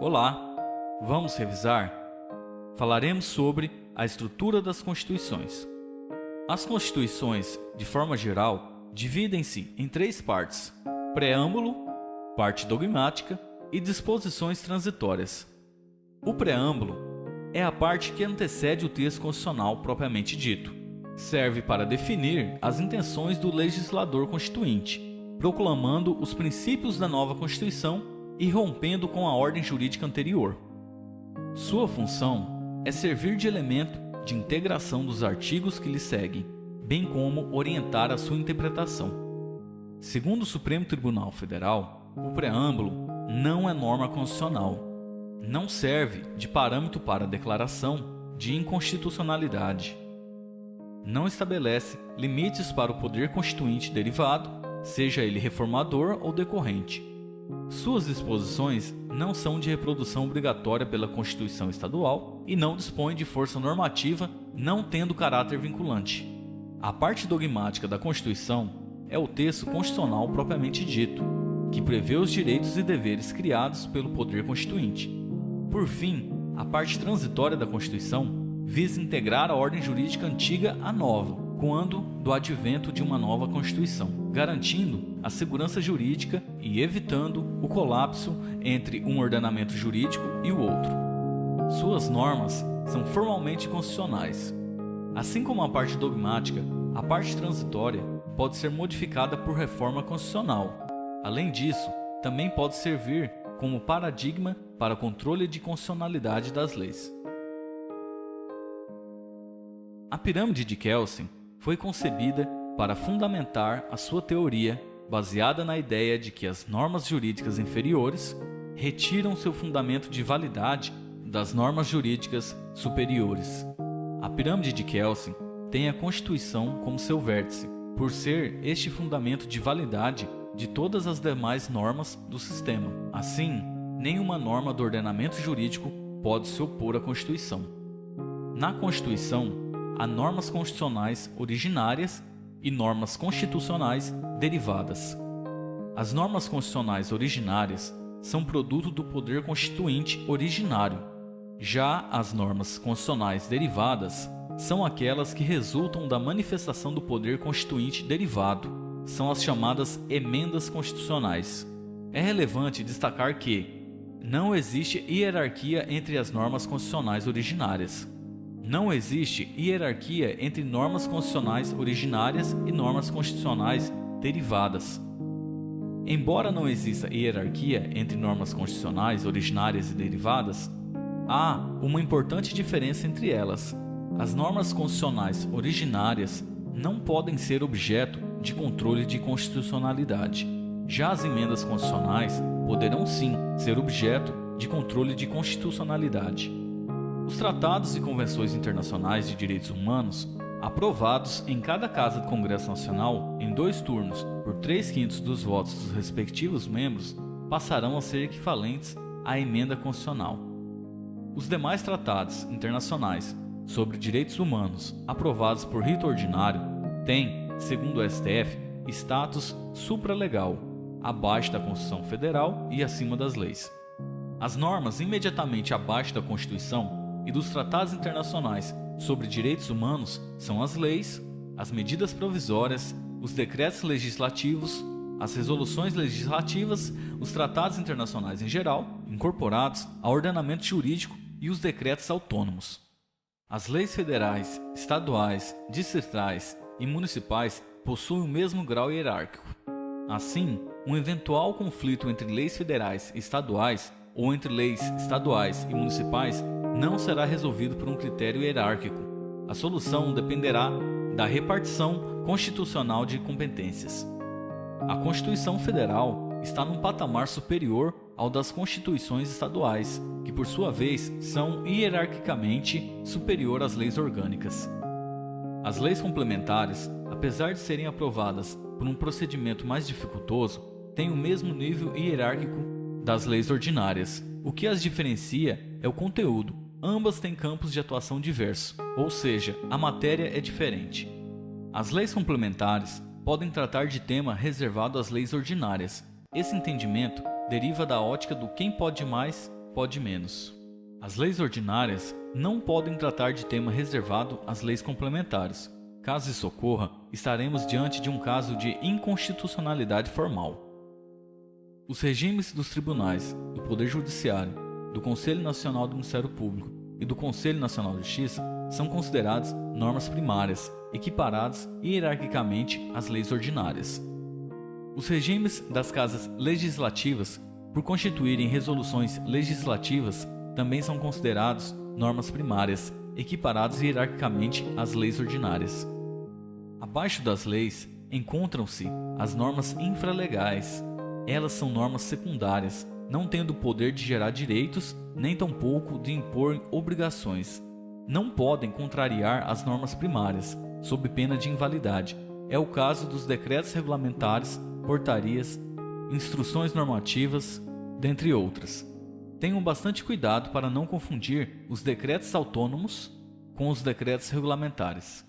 Olá, vamos revisar? Falaremos sobre a estrutura das Constituições. As Constituições, de forma geral, dividem-se em três partes: preâmbulo, parte dogmática e disposições transitórias. O preâmbulo é a parte que antecede o texto constitucional propriamente dito. Serve para definir as intenções do legislador constituinte, proclamando os princípios da nova Constituição e rompendo com a ordem jurídica anterior. Sua função é servir de elemento de integração dos artigos que lhe seguem, bem como orientar a sua interpretação. Segundo o Supremo Tribunal Federal, o preâmbulo não é norma constitucional. Não serve de parâmetro para a declaração de inconstitucionalidade. Não estabelece limites para o poder constituinte derivado, seja ele reformador ou decorrente. Suas disposições não são de reprodução obrigatória pela Constituição Estadual e não dispõem de força normativa, não tendo caráter vinculante. A parte dogmática da Constituição é o texto constitucional propriamente dito, que prevê os direitos e deveres criados pelo poder constituinte. Por fim, a parte transitória da Constituição visa integrar a ordem jurídica antiga à nova, quando do advento de uma nova Constituição, garantindo a segurança jurídica e evitando o colapso entre um ordenamento jurídico e o outro. Suas normas são formalmente constitucionais. Assim como a parte dogmática, a parte transitória pode ser modificada por reforma constitucional. Além disso, também pode servir como paradigma para controle de constitucionalidade das leis. A pirâmide de Kelsen foi concebida para fundamentar a sua teoria, baseada na ideia de que as normas jurídicas inferiores retiram seu fundamento de validade das normas jurídicas superiores. A pirâmide de Kelsen tem a Constituição como seu vértice, por ser este fundamento de validade de todas as demais normas do sistema. Assim, nenhuma norma do ordenamento jurídico pode se opor à Constituição. Na Constituição, há normas constitucionais originárias e normas constitucionais derivadas. As normas constitucionais originárias são produto do poder constituinte originário. Já as normas constitucionais derivadas são aquelas que resultam da manifestação do poder constituinte derivado. São as chamadas emendas constitucionais. É relevante destacar que não existe hierarquia entre as normas constitucionais originárias. Não existe hierarquia entre normas constitucionais originárias e normas constitucionais derivadas. Embora não exista hierarquia entre normas constitucionais originárias e derivadas, há uma importante diferença entre elas. As normas constitucionais originárias não podem ser objeto de controle de constitucionalidade. Já as emendas constitucionais poderão sim ser objeto de controle de constitucionalidade. Os tratados e convenções internacionais de direitos humanos, aprovados em cada Casa do Congresso Nacional em 2 turnos por 3/5 dos votos dos respectivos membros, passarão a ser equivalentes à emenda constitucional. Os demais tratados internacionais sobre direitos humanos, aprovados por rito ordinário, têm, segundo o STF, status supralegal, abaixo da Constituição Federal e acima das leis. As normas imediatamente abaixo da Constituição e dos tratados internacionais sobre direitos humanos são as leis, as medidas provisórias, os decretos legislativos, as resoluções legislativas, os tratados internacionais em geral, incorporados ao ordenamento jurídico e os decretos autônomos. As leis federais, estaduais, distritais e municipais possuem o mesmo grau hierárquico. Assim, um eventual conflito entre leis federais e estaduais ou entre leis estaduais e municipais não será resolvido por um critério hierárquico. A solução dependerá da repartição constitucional de competências. A Constituição Federal está num patamar superior ao das constituições estaduais, que por sua vez são hierarquicamente superior às leis orgânicas. As leis complementares, apesar de serem aprovadas por um procedimento mais dificultoso, têm o mesmo nível hierárquico das leis ordinárias. O que as diferencia é o conteúdo. Ambas têm campos de atuação diversos, ou seja, a matéria é diferente. As leis complementares podem tratar de tema reservado às leis ordinárias. Esse entendimento deriva da ótica do quem pode mais pode menos. As leis ordinárias não podem tratar de tema reservado às leis complementares. Caso isso ocorra, estaremos diante de um caso de inconstitucionalidade formal. Os regimes dos tribunais, do Poder Judiciário, do Conselho Nacional do Ministério Público e do Conselho Nacional de Justiça são considerados normas primárias, equiparadas hierarquicamente às leis ordinárias. Os regimes das casas legislativas, por constituírem resoluções legislativas, também são considerados normas primárias, equiparadas hierarquicamente às leis ordinárias. Abaixo das leis encontram-se as normas infralegais. Elas são normas secundárias, não tendo o poder de gerar direitos, nem tampouco de impor obrigações. Não podem contrariar as normas primárias, sob pena de invalidade. É o caso dos decretos regulamentares, portarias, instruções normativas, dentre outras. Tenham bastante cuidado para não confundir os decretos autônomos com os decretos regulamentares.